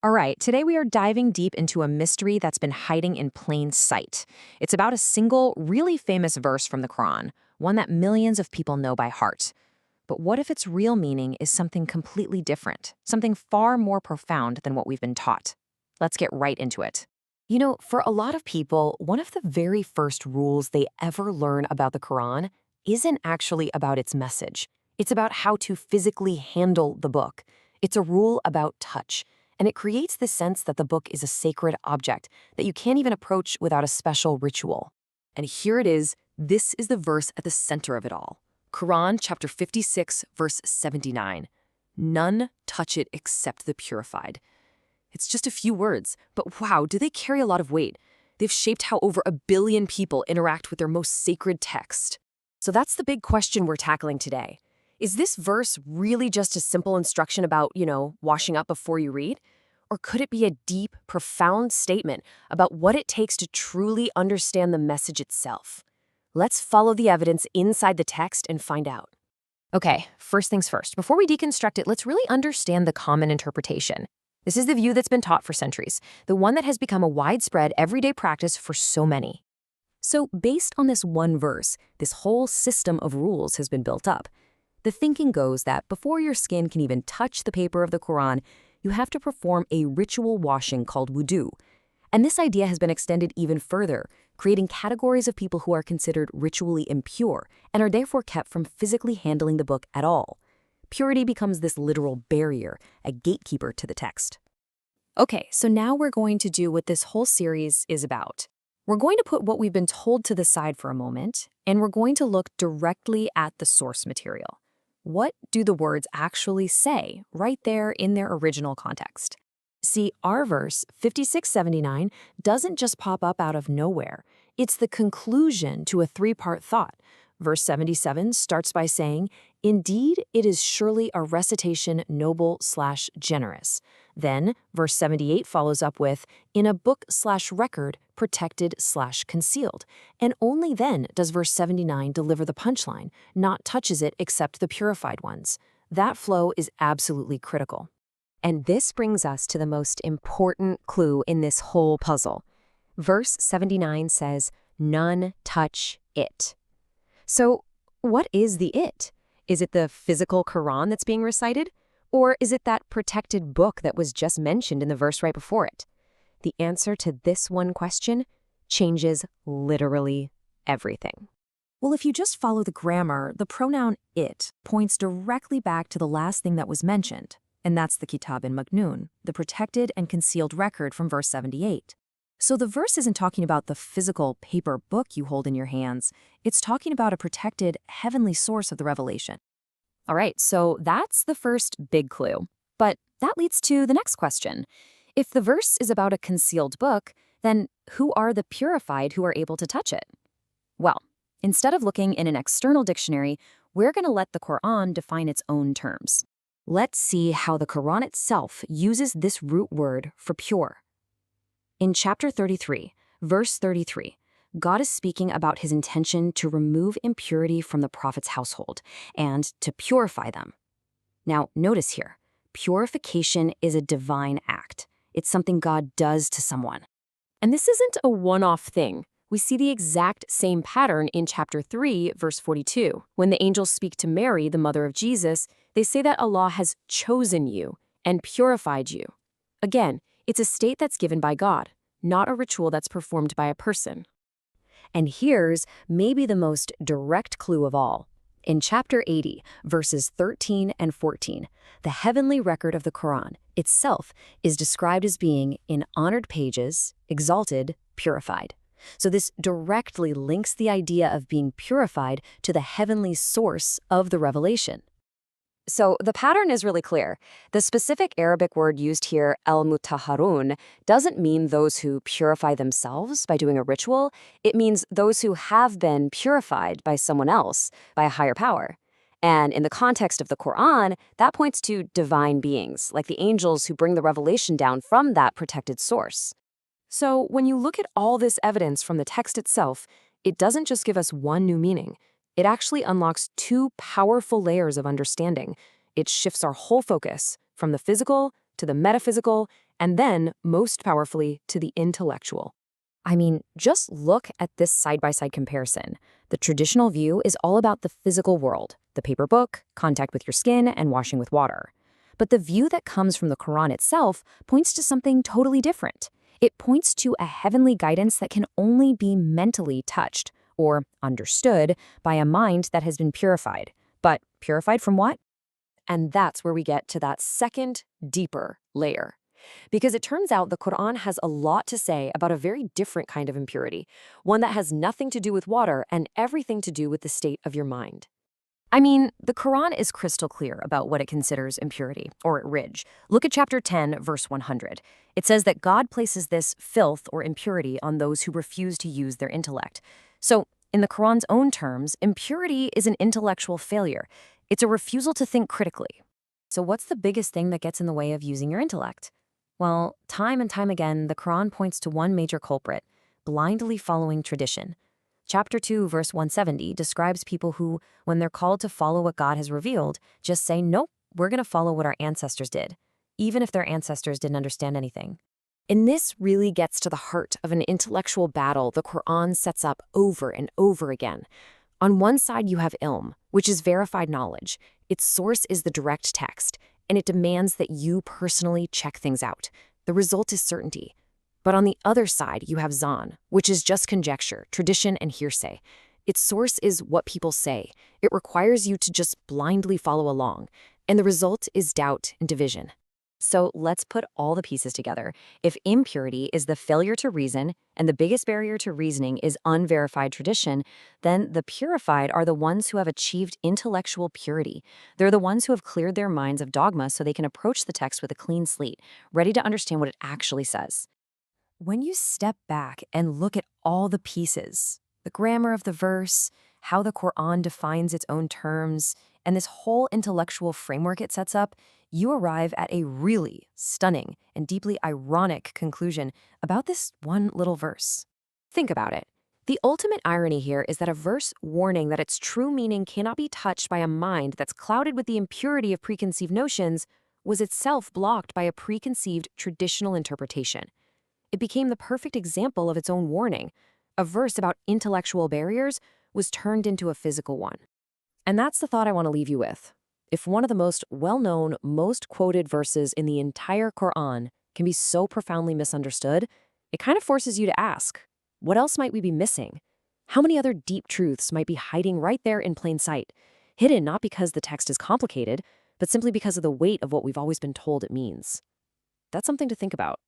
All right, today we are diving deep into a mystery that's been hiding in plain sight. It's about a single, really famous verse from the Quran, one that millions of people know by heart. But what if its real meaning is something completely different, something far more profound than what we've been taught? Let's get right into it. For a lot of people, one of the very first rules they ever learn about the Quran isn't actually about its message. It's about how to physically handle the book. It's a rule about touch, and it creates this sense that the book is a sacred object that you can't even approach without a special ritual. And here it is. This is the verse at the center of it all. Quran chapter 56, verse 79. None touch it except the purified. It's just a few words, but wow, do they carry a lot of weight. They've shaped how over 1 billion people interact with their most sacred text. So that's the big question we're tackling today. Is this verse really just a simple instruction about, washing up before you read? Or could it be a deep, profound statement about what it takes to truly understand the message itself? Let's follow the evidence inside the text and find out. Okay, first things first. Before we deconstruct it, let's really understand the common interpretation. This is the view that's been taught for centuries, the one that has become a widespread, everyday practice for so many. So, based on this one verse, this whole system of rules has been built up. The thinking goes that before your skin can even touch the paper of the Quran, you have to perform a ritual washing called wudu. And this idea has been extended even further, creating categories of people who are considered ritually impure and are therefore kept from physically handling the book at all. Purity becomes this literal barrier, a gatekeeper to the text. Okay, so now we're going to do what this whole series is about. We're going to put what we've been told to the side for a moment, and we're going to look directly at the source material. What do the words actually say right there in their original context? See, our verse, 5679, doesn't just pop up out of nowhere. It's the conclusion to a three-part thought. Verse 77 starts by saying, "Indeed, it is surely a recitation noble/generous." Then, verse 78 follows up with, "In a book/record, protected/concealed." And only then does verse 79 deliver the punchline, "Not touches it except the purified ones." That flow is absolutely critical. And this brings us to the most important clue in this whole puzzle. Verse 79 says, "None touch it." So, what is the it? Is it the physical Quran that's being recited? Or is it that protected book that was just mentioned in the verse right before it? The answer to this one question changes literally everything. Well, if you just follow the grammar, the pronoun it points directly back to the last thing that was mentioned, and that's the Kitab in Magnun, the protected and concealed record from verse 78. So the verse isn't talking about the physical paper book you hold in your hands. It's talking about a protected heavenly source of the revelation. All right, so that's the first big clue. But that leads to the next question. If the verse is about a concealed book, then who are the purified who are able to touch it? Well, instead of looking in an external dictionary, we're going to let the Quran define its own terms. Let's see how the Quran itself uses this root word for pure. In chapter 33, verse 33, God is speaking about his intention to remove impurity from the prophet's household and to purify them. Now, notice here, purification is a divine act. It's something God does to someone. And this isn't a one-off thing. We see the exact same pattern in chapter 3, verse 42. When the angels speak to Mary, the mother of Jesus, they say that Allah has chosen you and purified you. Again, it's a state that's given by God, not a ritual that's performed by a person. And here's maybe the most direct clue of all. In chapter 80, verses 13 and 14, the heavenly record of the Quran itself is described as being in honored pages, exalted, purified. So this directly links the idea of being purified to the heavenly source of the revelation. So the pattern is really clear. The specific Arabic word used here, al-mutahharun, doesn't mean those who purify themselves by doing a ritual. It means those who have been purified by someone else, by a higher power. And in the context of the Quran, that points to divine beings, like the angels who bring the revelation down from that protected source. So when you look at all this evidence from the text itself, it doesn't just give us one new meaning. It actually unlocks two powerful layers of understanding. It shifts our whole focus from the physical to the metaphysical and then, most powerfully, to the intellectual. I mean, just look at this side-by-side comparison. The traditional view is all about the physical world, the paper book, contact with your skin, and washing with water. But the view that comes from the Quran itself points to something totally different. It points to a heavenly guidance that can only be mentally touched or understood by a mind that has been purified. But purified from what? And that's where we get to that second, deeper layer. Because it turns out the Quran has a lot to say about a very different kind of impurity, one that has nothing to do with water and everything to do with the state of your mind. I mean, the Quran is crystal clear about what it considers impurity, or ridge. Look at chapter 10, verse 100. It says that God places this filth or impurity on those who refuse to use their intellect. So, in the Quran's own terms, impurity is an intellectual failure. It's a refusal to think critically. So what's the biggest thing that gets in the way of using your intellect? Well, time and time again, the Quran points to one major culprit: blindly following tradition. Chapter 2, verse 170 describes people who, when they're called to follow what God has revealed, just say, nope, we're going to follow what our ancestors did, even if their ancestors didn't understand anything. And this really gets to the heart of an intellectual battle the Quran sets up over and over again. On one side, you have ilm, which is verified knowledge. Its source is the direct text, and it demands that you personally check things out. The result is certainty. But on the other side, you have zan, which is just conjecture, tradition, and hearsay. Its source is what people say. It requires you to just blindly follow along, and the result is doubt and division. So let's put all the pieces together. If impurity is the failure to reason, and the biggest barrier to reasoning is unverified tradition, then the purified are the ones who have achieved intellectual purity. They're the ones who have cleared their minds of dogma so they can approach the text with a clean slate, ready to understand what it actually says. When you step back and look at all the pieces, the grammar of the verse, how the Quran defines its own terms, and this whole intellectual framework it sets up, you arrive at a really stunning and deeply ironic conclusion about this one little verse. Think about it. The ultimate irony here is that a verse warning that its true meaning cannot be touched by a mind that's clouded with the impurity of preconceived notions was itself blocked by a preconceived traditional interpretation. It became the perfect example of its own warning. A verse about intellectual barriers was turned into a physical one. And that's the thought I want to leave you with. If one of the most well-known, most quoted verses in the entire Quran can be so profoundly misunderstood, it kind of forces you to ask, what else might we be missing? How many other deep truths might be hiding right there in plain sight, hidden not because the text is complicated, but simply because of the weight of what we've always been told it means? That's something to think about.